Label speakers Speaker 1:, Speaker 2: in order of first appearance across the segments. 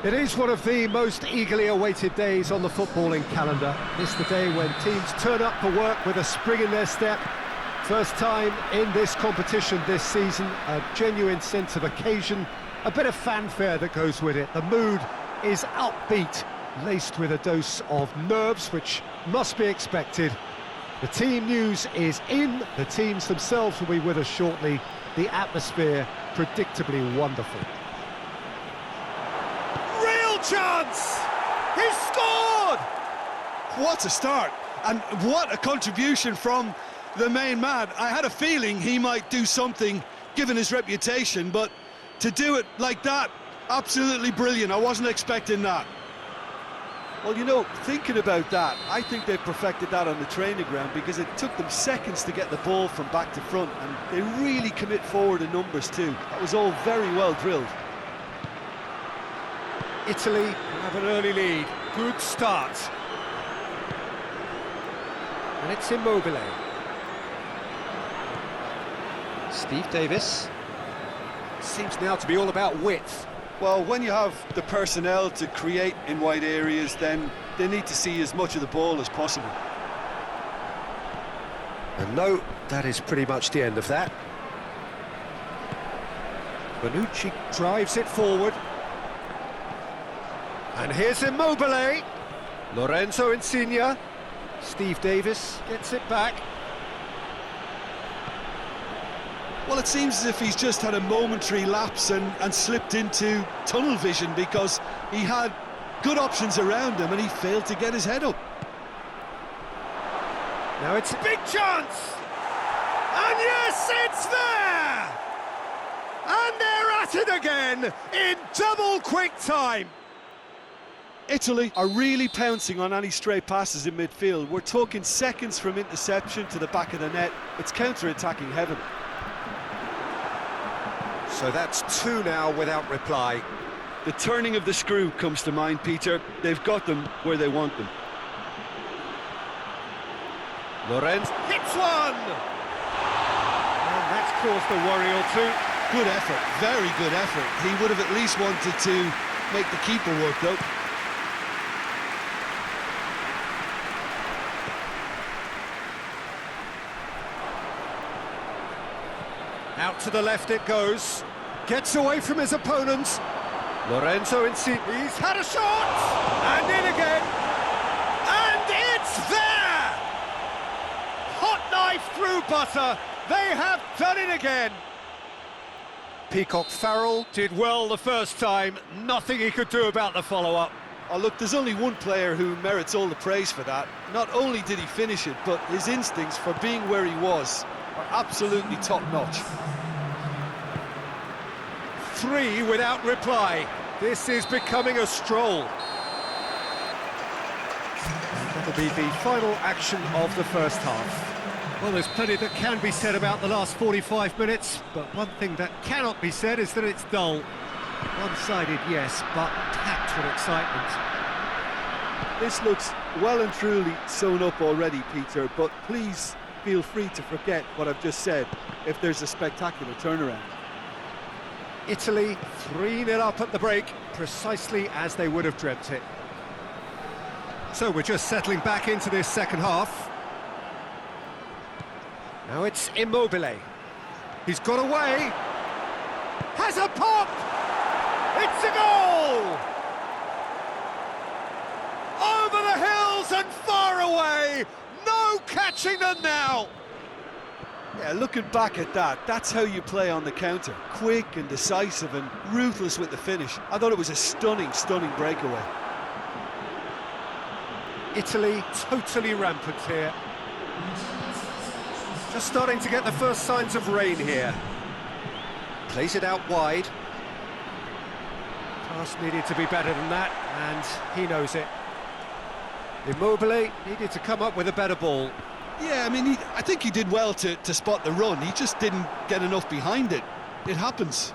Speaker 1: It is one of the most eagerly awaited days on the footballing calendar. It's the day when teams turn up for work with a spring in their step. First time in this competition this season, a genuine sense of occasion, a bit of fanfare that goes with it. The mood is upbeat, laced with a dose of nerves, which must be expected. The team news is in, the teams themselves will be with us shortly. The atmosphere predictably wonderful.
Speaker 2: Chance! He scored! What a start, and what a contribution from the main man. I had a feeling he might do something given his reputation, but to do it like that, absolutely brilliant. I wasn't expecting that.
Speaker 3: Well, you know, thinking about that, I think they perfected that on the training ground because it took them seconds to get the ball from back to front, and they really commit forward in numbers too. That was all very well drilled.
Speaker 1: Italy have an early lead. Good start. And it's Immobile. Steve Davis. Seems now to be all about width.
Speaker 3: Well, when you have the personnel to create in wide areas, then they need to see as much of the ball as possible.
Speaker 1: And no, that is pretty much the end of that. Bonucci drives it forward. And here's Immobile. Lorenzo Insigne. Steve Davis gets it back.
Speaker 3: Well, it seems as if he's just had a momentary lapse and slipped into tunnel vision because he had good options around him and he failed to get his head up.
Speaker 1: Now it's a big chance! And yes, it's there! And they're at it again in double quick time!
Speaker 3: Italy are really pouncing on any stray passes in midfield. We're talking seconds from interception to the back of the net. It's counter-attacking heaven.
Speaker 1: So that's two now without reply.
Speaker 3: The turning of the screw comes to mind, Peter. They've got them where they want them.
Speaker 1: Lorenz hits one! And that's caused a worry or two.
Speaker 3: Good effort, very good effort. He would have at least wanted to make the keeper work, though.
Speaker 1: Out to the left it goes. Gets away from his opponents. Lorenzo Insigne. He's had a shot! And in again. And it's there! Hot knife through butter. They have done it again. Peacock Farrell did well the first time. Nothing he could do about the follow-up.
Speaker 3: Oh, look, there's only one player who merits all the praise for that. Not only did he finish it, but his instincts for being where he was are absolutely top-notch.
Speaker 1: Three without reply. This is becoming a stroll. That'll be the final action of the first half. Well, there's plenty that can be said about the last 45 minutes, but one thing that cannot be said is that it's dull. One-sided, yes, but packed with excitement.
Speaker 3: This looks well and truly sewn up already, Peter, but please feel free to forget what I've just said if there's a spectacular turnaround.
Speaker 1: Italy 3-0 up at the break, precisely as they would have dreamt it. So we're just settling back into this second half. Now it's Immobile. He's got away. Has a pop! It's a goal! Over the hills and far away! No catching them now!
Speaker 3: Yeah, looking back at that, that's how you play on the counter. Quick and decisive and ruthless with the finish. I thought it was a stunning, stunning breakaway.
Speaker 1: Italy totally rampant here. Just starting to get the first signs of rain here. Plays it out wide. Pass needed to be better than that, and he knows it. Immobile needed to come up with a better ball.
Speaker 3: Yeah, I mean, I think he did well to spot the run. He just didn't get enough behind it. It happens.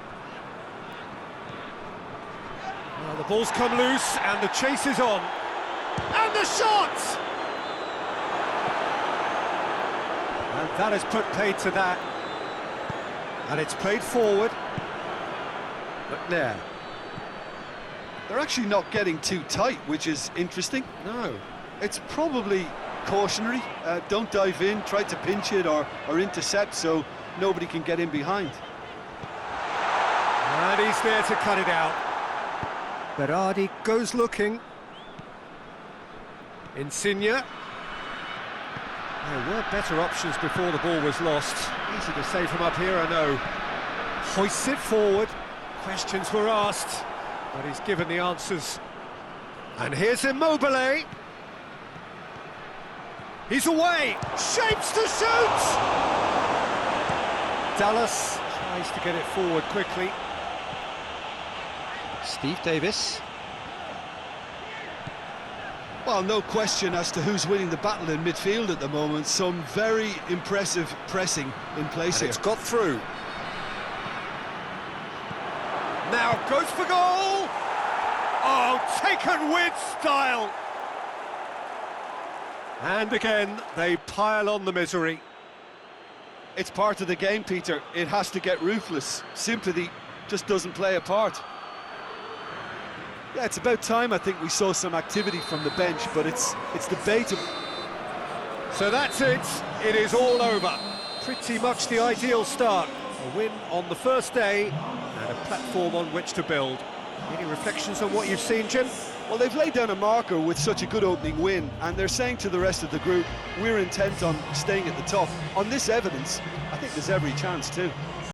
Speaker 1: Well, the ball's come loose and the chase is on. And the shot! And that has put paid to that. And it's played forward. But there.
Speaker 2: They're actually not getting too tight, which is interesting.
Speaker 1: No.
Speaker 2: It's probably cautionary. Don't dive in, try to pinch it or intercept so nobody can get in behind.
Speaker 1: And he's there to cut it out. Berardi goes looking. Insigne. There were better options before the ball was lost. Easy to say from up here, I know. Hoists it forward. Questions were asked, but he's given the answers. And here's Immobile. He's away. Shapes to shoot! Dallas tries to get it forward quickly. Steve Davis.
Speaker 2: Well, no question as to who's winning the battle in midfield at the moment. Some very impressive pressing in place here.
Speaker 1: It's got through. Now goes for goal! Oh, taken with style! And again, they pile on the misery.
Speaker 2: It's part of the game, Peter. It has to get ruthless. Sympathy just doesn't play a part. Yeah, it's about time I think we saw some activity from the bench, but it's debatable.
Speaker 1: So that's it. It is all over. Pretty much the ideal start. A win on the first day and a platform on which to build. Any reflections on what you've seen, Jim?
Speaker 2: Well, they've laid down a marker with such a good opening win, and they're saying to the rest of the group, we're intent on staying at the top. On this evidence, I think there's every chance too.